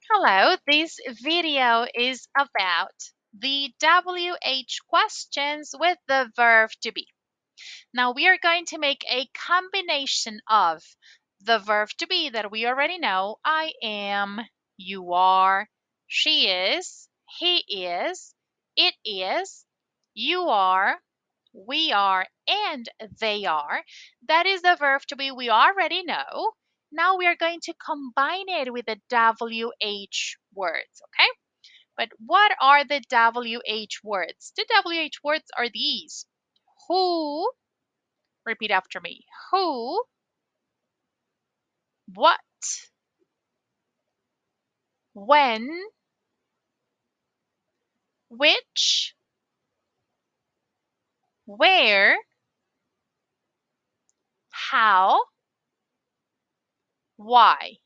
Hello, this video is about the WH questions with the verb to be. Now we are going to make a combination of the verb to be that we already know. I am, you are, she is, he is, it is, you are, we are, and they are. That is the verb to be we already know. Now we are going to combine it with the WH words, okay? But what are the WH words? The WH words are these. Who, repeat after me. Who, what, when, which, where, how, why.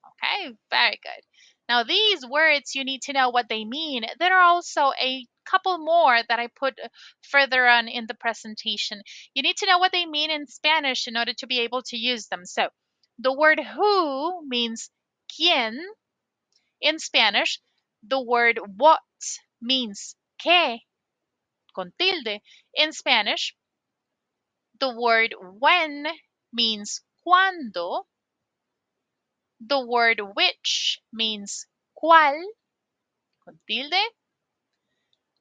Okay, very good. Now, these words, you need to know what they mean. There are also a couple more that I put further on in the presentation. You need to know what they mean in Spanish in order to be able to use them. So, the word who means quién in Spanish. The word what means qué con tilde in Spanish. The word when means cuándo. The word which means cuál con tilde.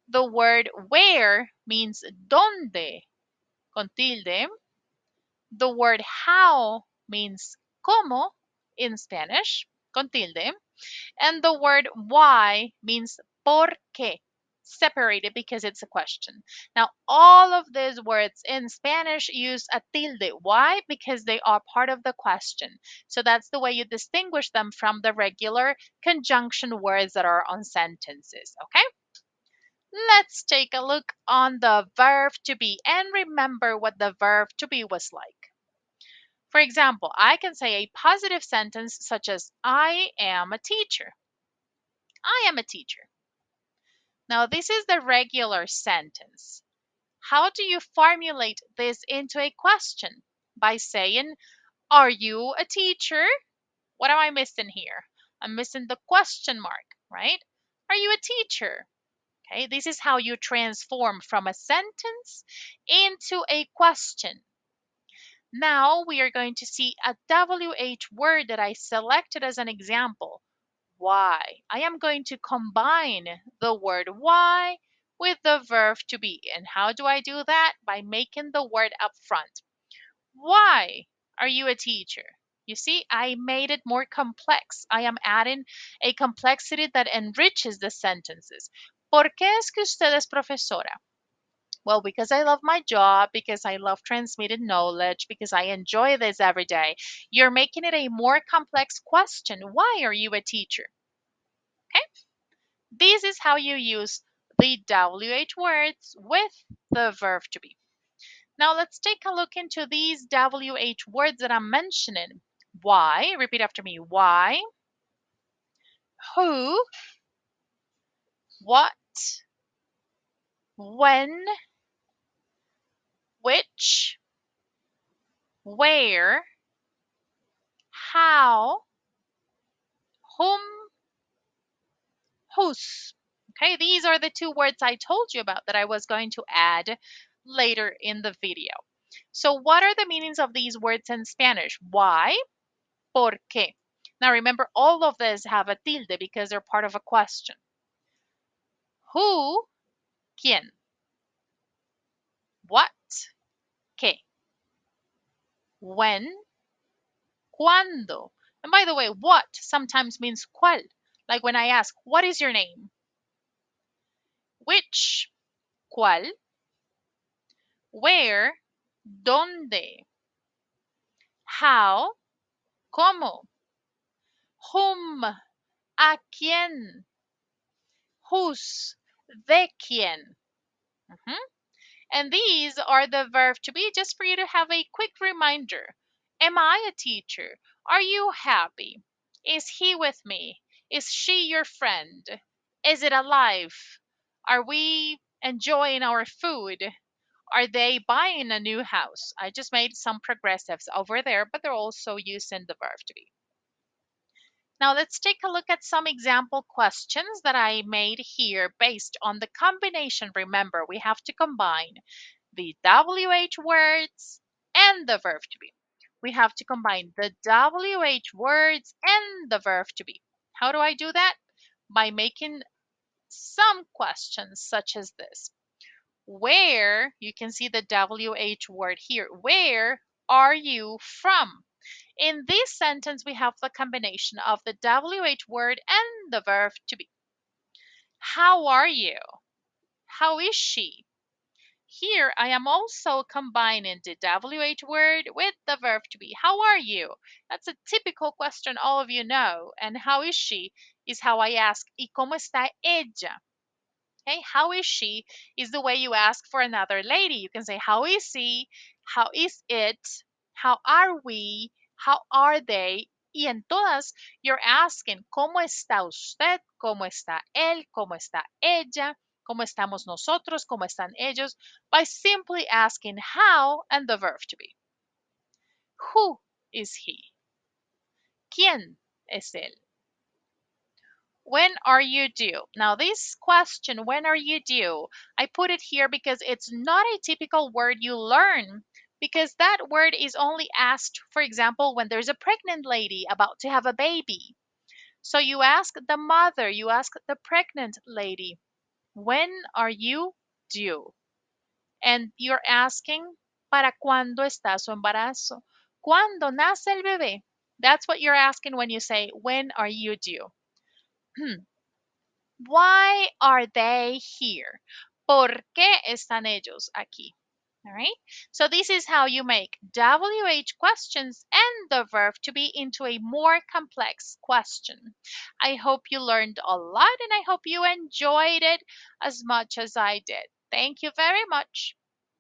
The word where means dónde con tilde. The word how means cómo in Spanish con tilde. And the word why means por qué, separated because it's a question. Now, all of these words in Spanish use a tilde. Why? Because they are part of the question. So that's the way you distinguish them from the regular conjunction words that are on sentences, okay? Let's take a look on the verb to be and remember what the verb to be was like. For example, I can say a positive sentence such as I am a teacher. I am a teacher. Now, this is the regular sentence. How do you formulate this into a question? By saying, are you a teacher? What am I missing here? I'm missing the question mark, right? Are you a teacher? Okay, this is how you transform from a sentence into a question. Now we are going to see a WH word that I selected as an example. Why? I am going to combine the word why with the verb to be. And how do I do that? By making the word up front. Why are you a teacher? You see, I made it more complex. I am adding a complexity that enriches the sentences. ¿Por qué es que usted es profesora? Well, because I love my job, because I love transmitting knowledge, because I enjoy this every day. You're making it a more complex question. Why are you a teacher? Okay? This is how you use the WH words with the verb to be. Now let's take a look into these WH words that I'm mentioning. Why? Repeat after me. Why? Who? What? When? Which? Where? How? Whom? Whose. Okay, these are the two words I told you about that I was going to add later in the video. So what are the meanings of these words in Spanish? Why? ¿Por qué? Now remember, all of these have a tilde because they're part of a question. Who? ¿Quién? What? ¿Qué? When? ¿Cuándo? And by the way, what sometimes means cuál. Like when I ask, what is your name? Which? ¿Cuál? Where? ¿Dónde? How? ¿Cómo? Whom? ¿A quién? Whose? ¿De quién? Mhm. And these are the verb to be, just for you to have a quick reminder. Am I a teacher? Are you happy? Is he with me? Is she your friend? Is it alive? Are we enjoying our food? Are they buying a new house? I just made some progressives over there, but they're also using the verb to be. Now let's take a look at some example questions that I made here based on the combination. Remember, we have to combine the WH words and the verb to be. We have to combine the WH words and the verb to be. How do I do that? By making some questions such as this. Where, you can see the WH word here. Where are you from? In this sentence, we have the combination of the WH word and the verb to be. How are you? How is she? Here, I am also combining the WH word with the verb to be. How are you? That's a typical question all of you know. And how is she is how I ask, ¿Y cómo está ella? Okay, how is she is the way you ask for another lady. You can say, how is he? How is it? How are we? How are they? Y en todas, you're asking, ¿cómo está usted? ¿Cómo está él? ¿Cómo está ella? ¿Cómo estamos nosotros? ¿Cómo están ellos? By simply asking how and the verb to be. Who is he? ¿Quién es él? When are you due? Now, this question, when are you due? I put it here because it's not a typical word you learn, because that word is only asked, for example, when there's a pregnant lady about to have a baby. So you ask the mother, you ask the pregnant lady, when are you due? And you're asking, ¿para cuándo está su embarazo? ¿Cuándo nace el bebé? That's what you're asking when you say, when are you due? Why are they here? ¿Por qué están ellos aquí? All right. So this is how you make WH questions and the verb to be into a more complex question. I hope you learned a lot and I hope you enjoyed it as much as I did. Thank you very much.